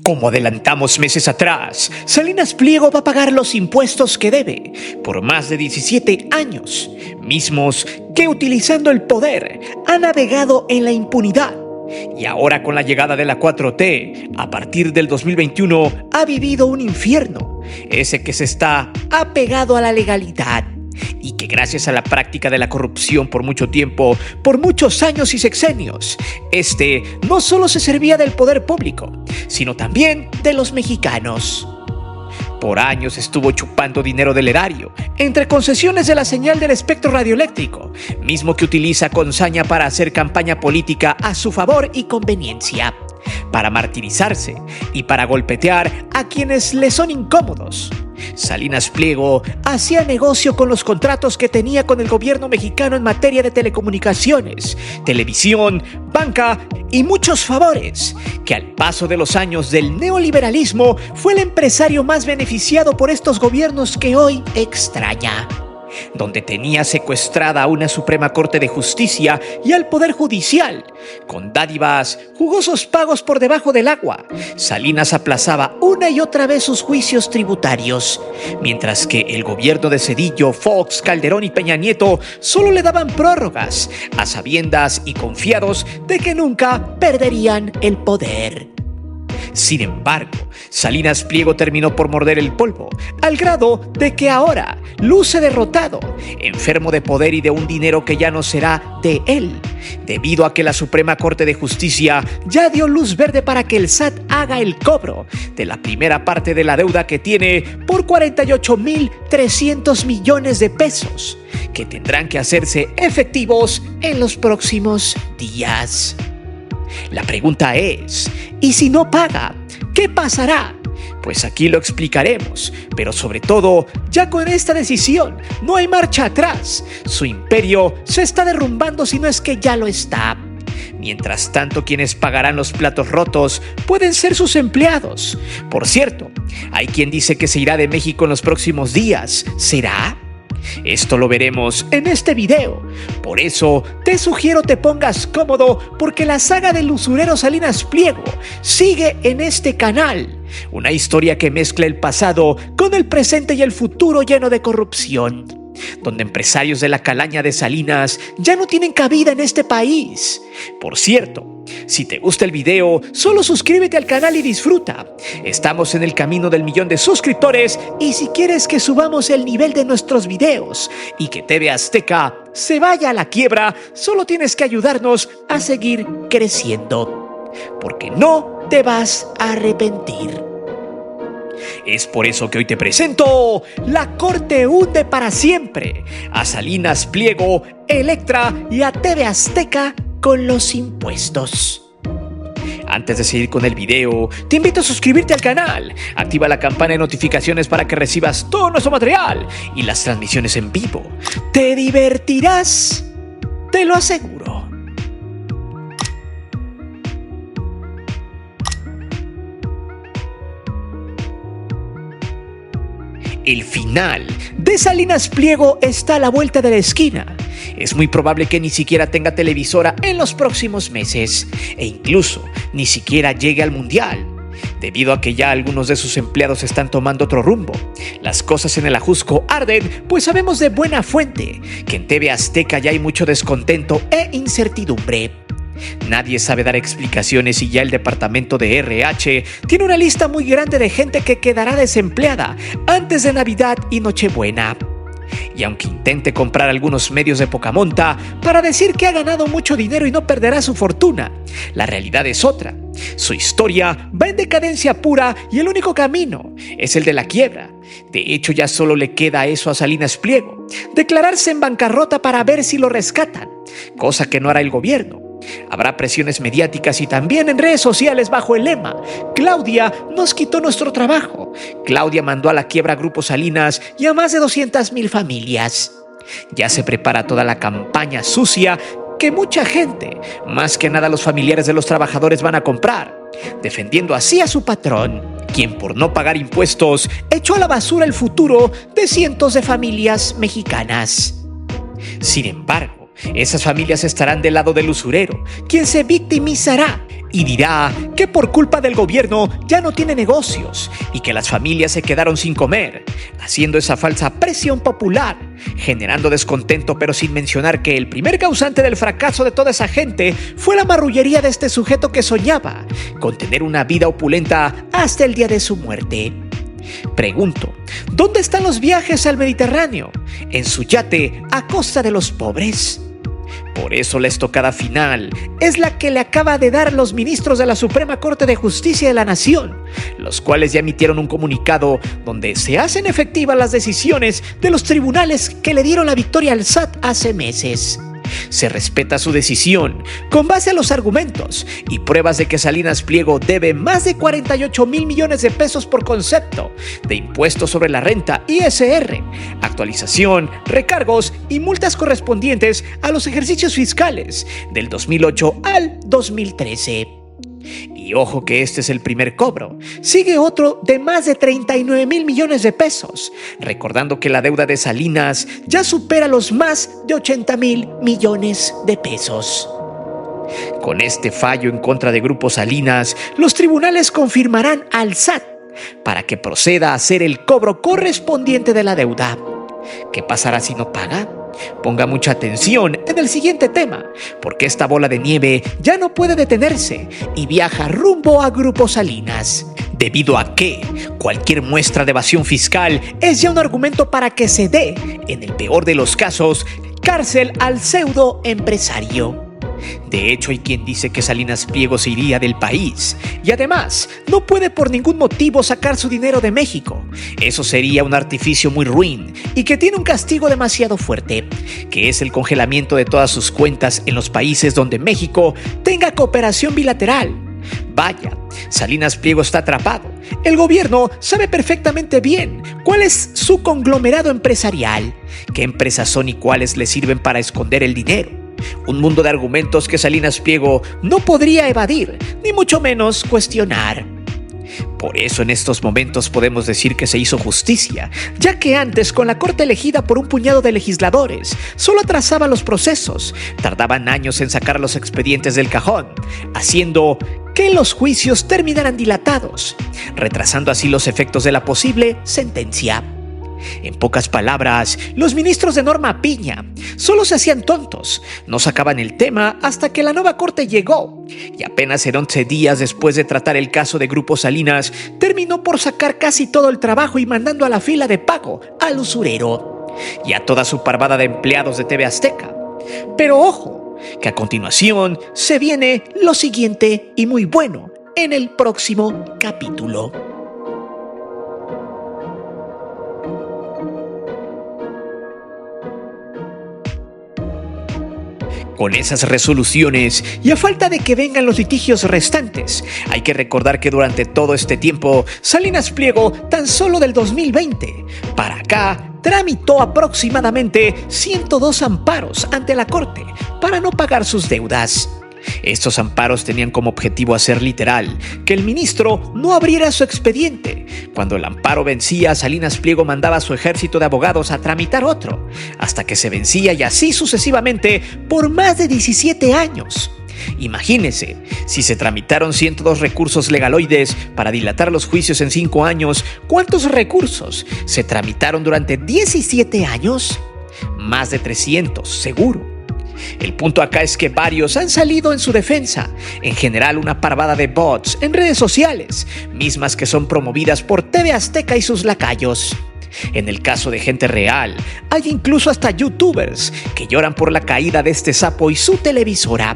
Como adelantamos meses atrás, Salinas Pliego va a pagar los impuestos que debe por más de 17 años, mismos que utilizando el poder ha navegado en la impunidad. Y ahora con la llegada de la 4T, a partir del 2021 ha vivido un infierno, ese que se está apegado a la legalidad. Y que gracias a la práctica de la corrupción por mucho tiempo, por muchos años y sexenios, no solo se servía del poder público, sino también de los mexicanos. Por años estuvo chupando dinero del erario, entre concesiones de la señal del espectro radioeléctrico, mismo que utiliza con saña para hacer campaña política a su favor y conveniencia, para martirizarse y para golpetear a quienes le son incómodos. Salinas Pliego hacía negocio con los contratos que tenía con el gobierno mexicano en materia de telecomunicaciones, televisión, banca y muchos favores, que al paso de los años del neoliberalismo fue el empresario más beneficiado por estos gobiernos que hoy extraña. Donde tenía secuestrada a una Suprema Corte de Justicia y al Poder Judicial, con dádivas, jugosos pagos por debajo del agua, Salinas aplazaba una y otra vez sus juicios tributarios, mientras que el gobierno de Zedillo, Fox, Calderón y Peña Nieto solo le daban prórrogas, a sabiendas y confiados de que nunca perderían el poder. Sin embargo, Salinas Pliego terminó por morder el polvo, al grado de que ahora luce derrotado, enfermo de poder y de un dinero que ya no será de él, debido a que la Suprema Corte de Justicia ya dio luz verde para que el SAT haga el cobro de la primera parte de la deuda que tiene por 48,300 millones de pesos, que tendrán que hacerse efectivos en los próximos días. La pregunta es, ¿y si no paga? ¿Qué pasará? Pues aquí lo explicaremos, pero sobre todo, ya con esta decisión no hay marcha atrás. Su imperio se está derrumbando si no es que ya lo está. Mientras tanto, quienes pagarán los platos rotos pueden ser sus empleados. Por cierto, hay quien dice que se irá de México en los próximos días. ¿Será? Esto lo veremos en este video. Por eso te sugiero te pongas cómodo, porque la saga del usurero Salinas Pliego sigue en este canal. Una historia que mezcla el pasado con el presente y el futuro lleno de corrupción, donde empresarios de la calaña de Salinas ya no tienen cabida en este país. Por cierto, si te gusta el video, solo suscríbete al canal y disfruta. Estamos en el camino del 1,000,000 de suscriptores, y si quieres que subamos el nivel de nuestros videos y que TV Azteca se vaya a la quiebra, solo tienes que ayudarnos a seguir creciendo, porque no te vas a arrepentir. Es por eso que hoy te presento: la Corte hunde para siempre a Salinas Pliego, Electra y a TV Azteca con los impuestos. Antes de seguir con el video, te invito a suscribirte al canal, activa la campana de notificaciones para que recibas todo nuestro material y las transmisiones en vivo. Te divertirás, te lo aseguro. El final de Salinas Pliego está a la vuelta de la esquina. Es muy probable que ni siquiera tenga televisora en los próximos meses, e incluso ni siquiera llegue al Mundial, debido a que ya algunos de sus empleados están tomando otro rumbo. Las cosas en el Ajusco arden, pues sabemos de buena fuente que en TV Azteca ya hay mucho descontento e incertidumbre. Nadie sabe dar explicaciones y ya el departamento de RH tiene una lista muy grande de gente que quedará desempleada antes de Navidad y Nochebuena. Y aunque intente comprar algunos medios de poca monta para decir que ha ganado mucho dinero y no perderá su fortuna, la realidad es otra. Su historia va en decadencia pura y el único camino es el de la quiebra. De hecho, ya solo le queda eso a Salinas Pliego: declararse en bancarrota para ver si lo rescatan, cosa que no hará el gobierno. Habrá presiones mediáticas y también en redes sociales bajo el lema: Claudia nos quitó nuestro trabajo. Claudia mandó a la quiebra a Grupo Salinas y a más de 200,000 familias. Ya se prepara toda la campaña sucia que mucha gente, más que nada los familiares de los trabajadores, van a comprar, defendiendo así a su patrón, quien por no pagar impuestos echó a la basura el futuro de cientos de familias mexicanas. Sin embargo, esas familias estarán del lado del usurero, quien se victimizará y dirá que por culpa del gobierno ya no tiene negocios y que las familias se quedaron sin comer, haciendo esa falsa presión popular, generando descontento, pero sin mencionar que el primer causante del fracaso de toda esa gente fue la marrullería de este sujeto que soñaba con tener una vida opulenta hasta el día de su muerte. Pregunto, ¿dónde están los viajes al Mediterráneo? En su yate a costa de los pobres. Por eso la estocada final es la que le acaba de dar los ministros de la Suprema Corte de Justicia de la Nación, los cuales ya emitieron un comunicado donde se hacen efectivas las decisiones de los tribunales que le dieron la victoria al SAT hace meses. Se respeta su decisión con base a los argumentos y pruebas de que Salinas Pliego debe más de 48,000 millones de pesos por concepto de impuestos sobre la renta ISR, actualización, recargos y multas correspondientes a los ejercicios fiscales del 2008 al 2013. Y ojo que este es el primer cobro. Sigue otro de más de 39,000 millones de pesos, recordando que la deuda de Salinas ya supera los más de 80,000 millones de pesos. Con este fallo en contra de Grupo Salinas, los tribunales confirmarán al SAT para que proceda a hacer el cobro correspondiente de la deuda. ¿Qué pasará si no paga? Ponga mucha atención en el siguiente tema, porque esta bola de nieve ya no puede detenerse y viaja rumbo a Grupo Salinas, debido a que cualquier muestra de evasión fiscal es ya un argumento para que se dé, en el peor de los casos, cárcel al pseudo empresario. De hecho, hay quien dice que Salinas Pliego se iría del país y además no puede por ningún motivo sacar su dinero de México. Eso sería un artificio muy ruin y que tiene un castigo demasiado fuerte, que es el congelamiento de todas sus cuentas en los países donde México tenga cooperación bilateral. Vaya, Salinas Pliego está atrapado. El gobierno sabe perfectamente bien cuál es su conglomerado empresarial, qué empresas son y cuáles le sirven para esconder el dinero. Un mundo de argumentos que Salinas Pliego no podría evadir, ni mucho menos cuestionar. Por eso en estos momentos podemos decir que se hizo justicia, ya que antes con la corte elegida por un puñado de legisladores, solo atrasaba los procesos, tardaban años en sacar los expedientes del cajón, haciendo que los juicios terminaran dilatados, retrasando así los efectos de la posible sentencia. En pocas palabras, los ministros de Norma Piña solo se hacían tontos, no sacaban el tema hasta que la nueva corte llegó y apenas en 11 días después de tratar el caso de Grupo Salinas, terminó por sacar casi todo el trabajo y mandando a la fila de pago al usurero y a toda su parvada de empleados de TV Azteca. Pero ojo, que a continuación se viene lo siguiente y muy bueno en el próximo capítulo. Con esas resoluciones y a falta de que vengan los litigios restantes, hay que recordar que durante todo este tiempo, Salinas Pliego, tan solo del 2020 para acá, tramitó aproximadamente 102 amparos ante la Corte para no pagar sus deudas. Estos amparos tenían como objetivo hacer literal que el ministro no abriera su expediente. Cuando el amparo vencía, Salinas Pliego mandaba a su ejército de abogados a tramitar otro, hasta que se vencía y así sucesivamente por más de 17 años. Imagínese, si se tramitaron 102 recursos legaloides para dilatar los juicios en 5 años, ¿cuántos recursos se tramitaron durante 17 años? Más de 300, seguro. El punto acá es que varios han salido en su defensa, en general una parvada de bots en redes sociales, mismas que son promovidas por TV Azteca y sus lacayos. En el caso de gente real, hay incluso hasta youtubers que lloran por la caída de este sapo y su televisora.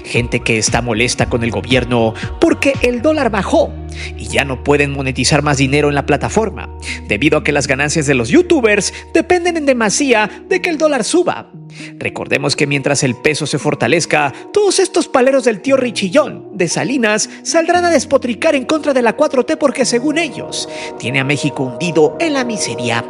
Gente que está molesta con el gobierno porque el dólar bajó y ya no pueden monetizar más dinero en la plataforma, debido a que las ganancias de los youtubers dependen en demasía de que el dólar suba. Recordemos que mientras el peso se fortalezca, todos estos paleros del tío Richillón de Salinas saldrán a despotricar en contra de la 4T porque, según ellos, tiene a México hundido en la miseria.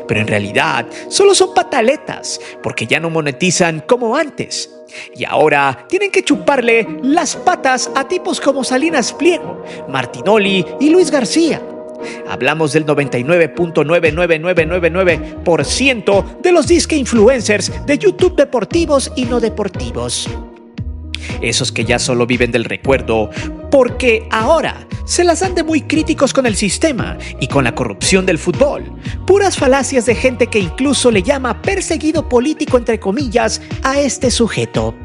Pero en realidad solo son pataletas, porque ya no monetizan como antes. Y ahora tienen que chuparle las patas a tipos como Salinas Pliego, Martinoli y Luis García. Hablamos del 99.99999% de los disque influencers de YouTube deportivos y no deportivos. Esos que ya solo viven del recuerdo, porque ahora se las dan de muy críticos con el sistema y con la corrupción del fútbol. Puras falacias de gente que incluso le llama perseguido político entre comillas a este sujeto.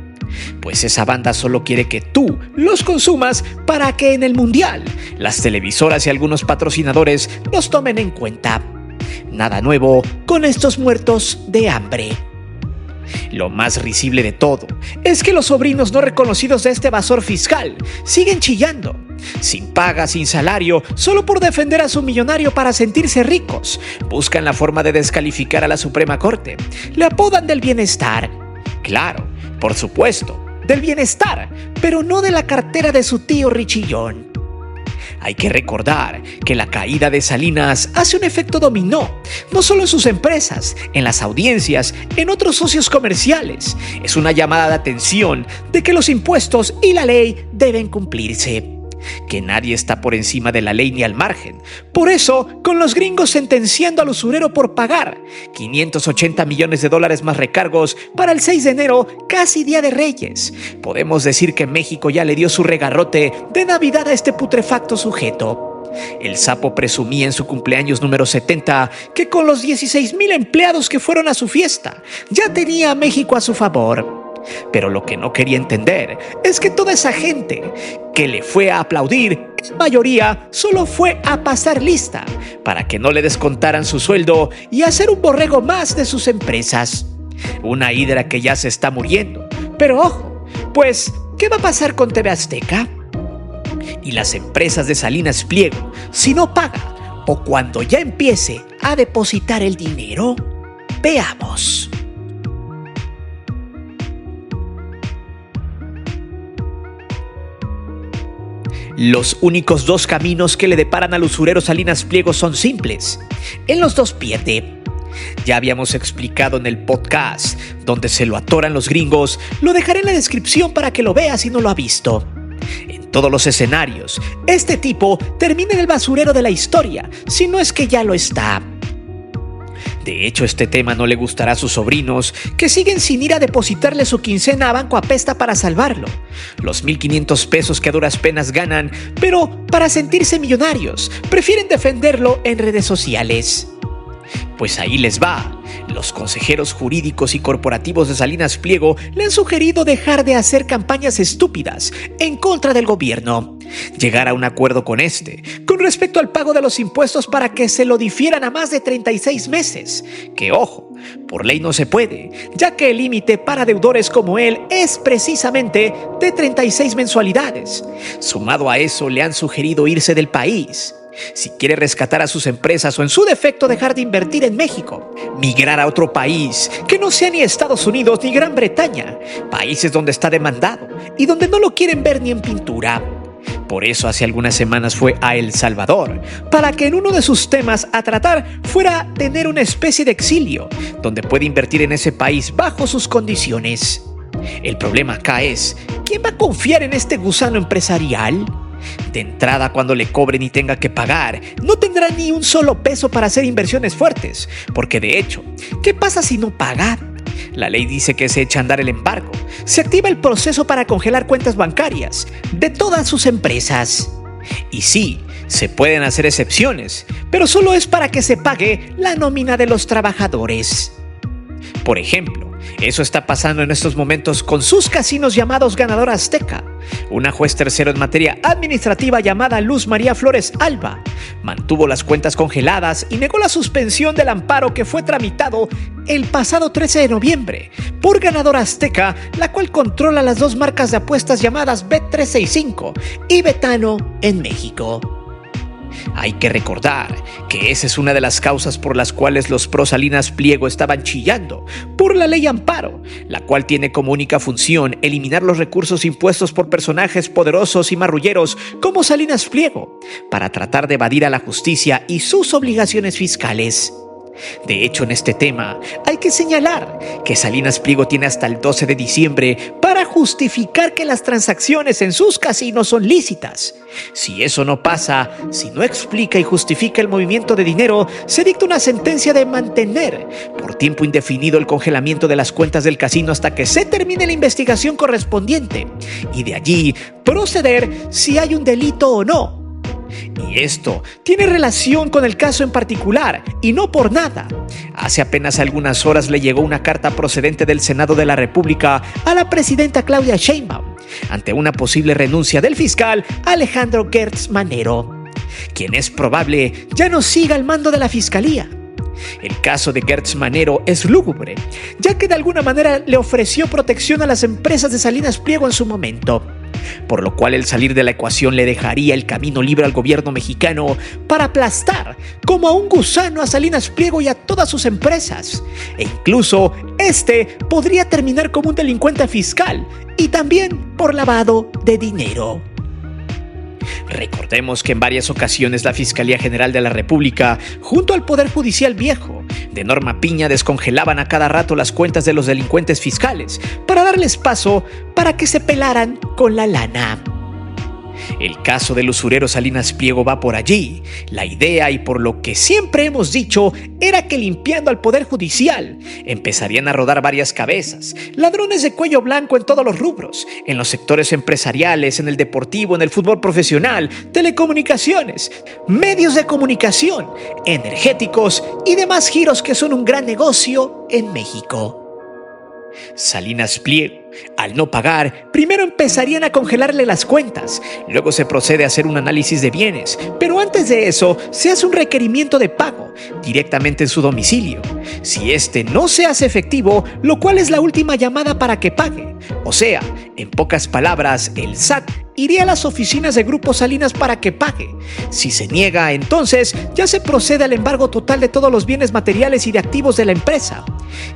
Pues esa banda solo quiere que tú los consumas para que en el mundial las televisoras y algunos patrocinadores los tomen en cuenta. Nada nuevo con estos muertos de hambre. Lo más risible de todo es que los sobrinos no reconocidos de este evasor fiscal siguen chillando, sin paga, sin salario, solo por defender a su millonario para sentirse ricos. Buscan la forma de descalificar a la Suprema Corte. Le apodan del bienestar. Claro, por supuesto, del bienestar, pero no de la cartera de su tío Richillón. Hay que recordar que la caída de Salinas hace un efecto dominó, no solo en sus empresas, en las audiencias, en otros socios comerciales. Es una llamada de atención de que los impuestos y la ley deben cumplirse. Que nadie está por encima de la ley ni al margen. Por eso, con los gringos sentenciando al usurero por pagar $580 millones más recargos para el 6 de enero, casi Día de Reyes, podemos decir que México ya le dio su regarrote de Navidad a este putrefacto sujeto. El sapo presumía en su cumpleaños número 70 que con los 16,000 empleados que fueron a su fiesta, ya tenía a México a su favor. Pero lo que no quería entender es que toda esa gente que le fue a aplaudir, en mayoría solo fue a pasar lista para que no le descontaran su sueldo y hacer un borrego más de sus empresas. Una hidra que ya se está muriendo. Pero ojo, pues, ¿qué va a pasar con TV Azteca? Y las empresas de Salinas Pliego, si no paga o cuando ya empiece a depositar el dinero. Veamos. Los únicos dos caminos que le deparan al usurero Salinas Pliego son simples. En los dos pierde. Ya habíamos explicado en el podcast donde se lo atoran los gringos. Lo dejaré en la descripción para que lo veas si no lo ha visto. En todos los escenarios, este tipo termina en el basurero de la historia, si no es que ya lo está. De hecho, este tema no le gustará a sus sobrinos, que siguen sin ir a depositarle su quincena a Banco Apesta para salvarlo. Los 1,500 pesos que a duras penas ganan, pero para sentirse millonarios, prefieren defenderlo en redes sociales. Pues ahí les va. Los consejeros jurídicos y corporativos de Salinas Pliego le han sugerido dejar de hacer campañas estúpidas en contra del gobierno. Llegar a un acuerdo con con respecto al pago de los impuestos para que se lo difieran a más de 36 meses. Que ojo, por ley no se puede, ya que el límite para deudores como él es precisamente de 36 mensualidades. Sumado a eso, le han sugerido irse del país. Si quiere rescatar a sus empresas o en su defecto dejar de invertir en México, migrar a otro país que no sea ni Estados Unidos ni Gran Bretaña, países donde está demandado y donde no lo quieren ver ni en pintura. Por eso hace algunas semanas fue a El Salvador, para que en uno de sus temas a tratar fuera tener una especie de exilio, donde puede invertir en ese país bajo sus condiciones. El problema acá es, ¿quién va a confiar en este gusano empresarial? De entrada, cuando le cobren y tenga que pagar, no tendrá ni un solo peso para hacer inversiones fuertes, porque de hecho, ¿qué pasa si no paga? La ley dice que se echa a andar el embargo. Se activa el proceso para congelar cuentas bancarias de todas sus empresas. Y sí, se pueden hacer excepciones, pero solo es para que se pague la nómina de los trabajadores. Por ejemplo, eso está pasando en estos momentos con sus casinos llamados Ganador Azteca. Una juez tercero en materia administrativa llamada Luz María Flores Alba mantuvo las cuentas congeladas y negó la suspensión del amparo que fue tramitado el pasado 13 de noviembre por Ganador Azteca, la cual controla las dos marcas de apuestas llamadas Bet365 y Betano en México. Hay que recordar que esa es una de las causas por las cuales los pro Salinas Pliego estaban chillando por la ley Amparo, la cual tiene como única función eliminar los recursos impuestos por personajes poderosos y marrulleros como Salinas Pliego, para tratar de evadir a la justicia y sus obligaciones fiscales. De hecho, en este tema hay que señalar que Salinas Pliego tiene hasta el 12 de diciembre para justificar que las transacciones en sus casinos son lícitas. Si eso no pasa, si no explica y justifica el movimiento de dinero, se dicta una sentencia de mantener por tiempo indefinido el congelamiento de las cuentas del casino hasta que se termine la investigación correspondiente y de allí proceder si hay un delito o no. Y esto tiene relación con el caso en particular, y no por nada. Hace apenas algunas horas le llegó una carta procedente del Senado de la República a la presidenta Claudia Sheinbaum, ante una posible renuncia del fiscal Alejandro Gertz Manero, quien es probable ya no siga al mando de la fiscalía. El caso de Gertz Manero es lúgubre, ya que de alguna manera le ofreció protección a las empresas de Salinas Pliego en su momento, por lo cual el salir de la ecuación le dejaría el camino libre al gobierno mexicano para aplastar como a un gusano a Salinas Pliego y a todas sus empresas, e incluso podría terminar como un delincuente fiscal y también por lavado de dinero. Recordemos que en varias ocasiones la Fiscalía General de la República, junto al Poder Judicial Viejo, de Norma Piña, descongelaban a cada rato las cuentas de los delincuentes fiscales para darles paso para que se pelaran con la lana. El caso del usurero Salinas Pliego va por allí. La idea, y por lo que siempre hemos dicho, era que limpiando al Poder Judicial empezarían a rodar varias cabezas, ladrones de cuello blanco en todos los rubros, en los sectores empresariales, en el deportivo, en el fútbol profesional, telecomunicaciones, medios de comunicación, energéticos y demás giros que son un gran negocio en México. Salinas Pliego, al no pagar, primero empezarían a congelarle las cuentas, luego se procede a hacer un análisis de bienes, pero antes de eso se hace un requerimiento de pago directamente en su domicilio. Si no se hace efectivo, lo cual es la última llamada para que pague, o sea, en pocas palabras, el SAT iría a las oficinas de Grupo Salinas para que pague. Si se niega, entonces ya se procede al embargo total de todos los bienes materiales y de activos de la empresa.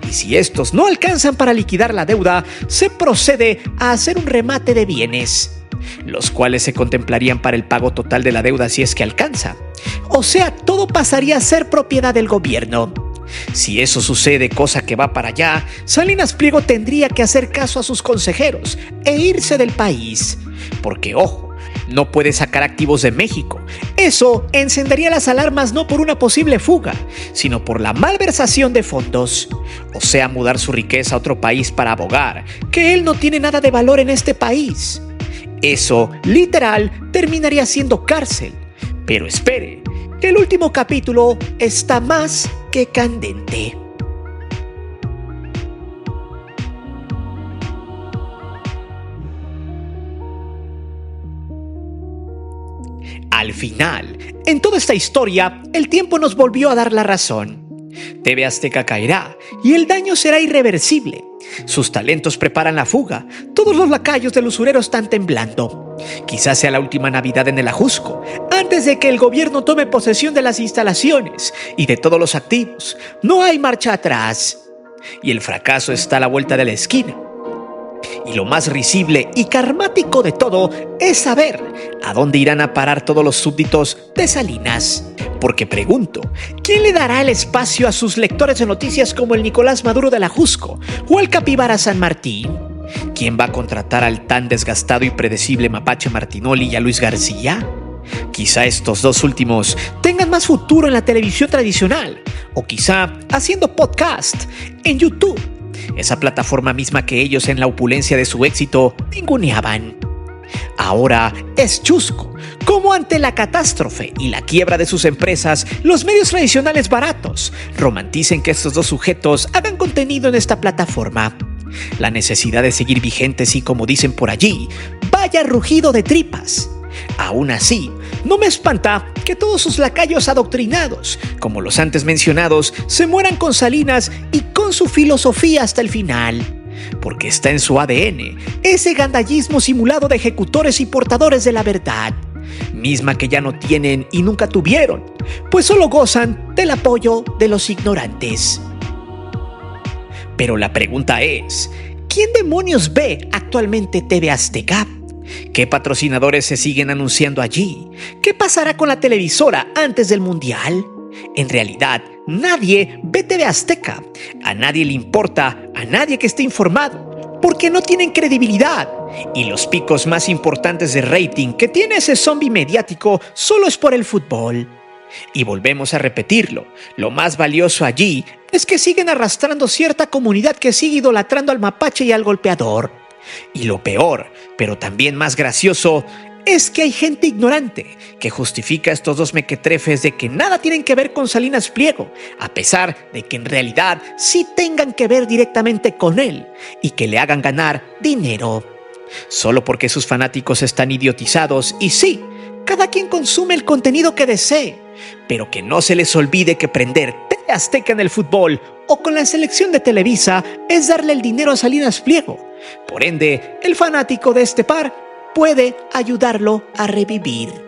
Y si estos no alcanzan para liquidar la deuda, se procede a hacer un remate de bienes, los cuales se contemplarían para el pago total de la deuda si es que alcanza. O sea, todo pasaría a ser propiedad del gobierno. Si eso sucede, cosa que va para allá, Salinas Pliego tendría que hacer caso a sus consejeros e irse del país. Porque, ojo, no puede sacar activos de México. Eso encendería las alarmas no por una posible fuga, sino por la malversación de fondos. O sea, mudar su riqueza a otro país para abogar que él no tiene nada de valor en este país. Eso, literal, terminaría siendo cárcel. Pero espere, que el último capítulo está más que candente. Al final, en toda esta historia, el tiempo nos volvió a dar la razón. TV Azteca caerá y el daño será irreversible. Sus talentos preparan la fuga. Todos los lacayos del usurero están temblando. Quizás sea la última Navidad en el Ajusco, antes de que el gobierno tome posesión de las instalaciones y de todos los activos. No hay marcha atrás. Y el fracaso está a la vuelta de la esquina. Y lo más risible y karmático de todo es saber a dónde irán a parar todos los súbditos de Salinas. Porque pregunto, ¿quién le dará el espacio a sus lectores de noticias como el Nicolás Maduro del Ajusco o el Capibara San Martín? ¿Quién va a contratar al tan desgastado y predecible Mapache Martinoli y a Luis García? Quizá estos dos últimos tengan más futuro en la televisión tradicional, o quizá haciendo podcast en YouTube, esa plataforma misma que ellos en la opulencia de su éxito ninguneaban. Ahora es chusco cómo ante la catástrofe y la quiebra de sus empresas, los medios tradicionales baratos romanticen que estos dos sujetos hagan contenido en esta plataforma. La necesidad de seguir vigentes y, como dicen por allí, vaya rugido de tripas. Aún así, no me espanta que todos sus lacayos adoctrinados, como los antes mencionados, se mueran con Salinas y con su filosofía hasta el final. Porque está en su ADN ese gandallismo simulado de ejecutores y portadores de la verdad, misma que ya no tienen y nunca tuvieron, pues solo gozan del apoyo de los ignorantes. Pero la pregunta es, ¿quién demonios ve actualmente TV Azteca? ¿Qué patrocinadores se siguen anunciando allí? ¿Qué pasará con la televisora antes del Mundial? En realidad, nadie ve TV Azteca, a nadie le importa, a nadie que esté informado, porque no tienen credibilidad. Y los picos más importantes de rating que tiene ese zombie mediático solo es por el fútbol. Y volvemos a repetirlo, lo más valioso allí es que siguen arrastrando cierta comunidad que sigue idolatrando al mapache y al golpeador. Y lo peor, pero también más gracioso, es que hay gente ignorante que justifica a estos dos mequetrefes de que nada tienen que ver con Salinas Pliego, a pesar de que en realidad sí tengan que ver directamente con él y que le hagan ganar dinero. Solo porque sus fanáticos están idiotizados y sí, cada quien consume el contenido que desee, pero que no se les olvide que prender TV Azteca en el fútbol o con la selección de Televisa es darle el dinero a Salinas Pliego. Por ende, el fanático de este par puede ayudarlo a revivir.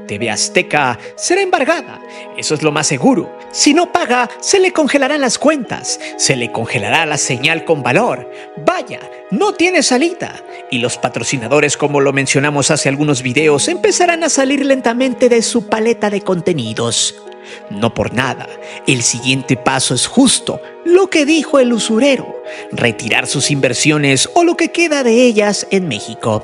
TV Azteca será embargada, eso es lo más seguro. Si no paga, se le congelarán las cuentas, se le congelará la señal con valor. Vaya, no tiene salida. Y los patrocinadores, como lo mencionamos hace algunos videos, empezarán a salir lentamente de su paleta de contenidos. No por nada, el siguiente paso es justo lo que dijo el usurero: retirar sus inversiones o lo que queda de ellas en México.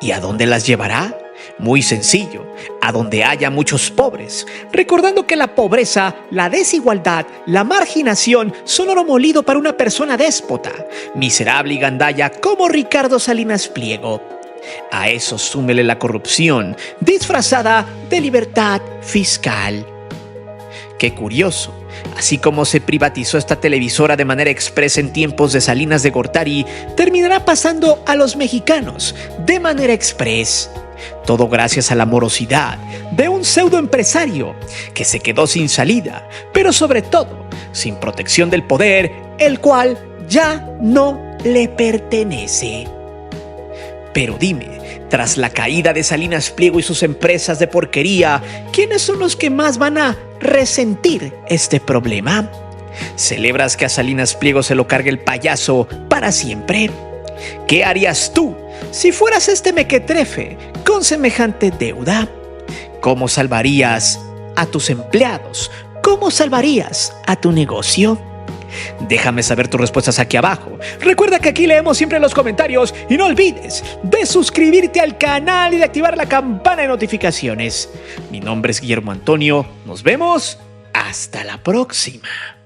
¿Y a dónde las llevará? Muy sencillo, a donde haya muchos pobres, recordando que la pobreza, la desigualdad, la marginación son oro molido para una persona déspota, miserable y gandalla como Ricardo Salinas Pliego. A eso súmele la corrupción, disfrazada de libertad fiscal. Qué curioso, así como se privatizó esta televisora de manera expresa en tiempos de Salinas de Gortari, terminará pasando a los mexicanos de manera express. Todo gracias a la morosidad de un pseudoempresario que se quedó sin salida, pero sobre todo sin protección del poder, el cual ya no le pertenece. Pero dime, tras la caída de Salinas Pliego y sus empresas de porquería, ¿quiénes son los que más van a resentir este problema? ¿Celebras que a Salinas Pliego se lo cargue el payaso para siempre? ¿Qué harías tú si fueras este mequetrefe con semejante deuda? ¿Cómo salvarías a tus empleados? ¿Cómo salvarías a tu negocio? Déjame saber tus respuestas aquí abajo. Recuerda que aquí leemos siempre los comentarios y no olvides de suscribirte al canal y de activar la campana de notificaciones. Mi nombre es Guillermo Antonio. Nos vemos hasta la próxima.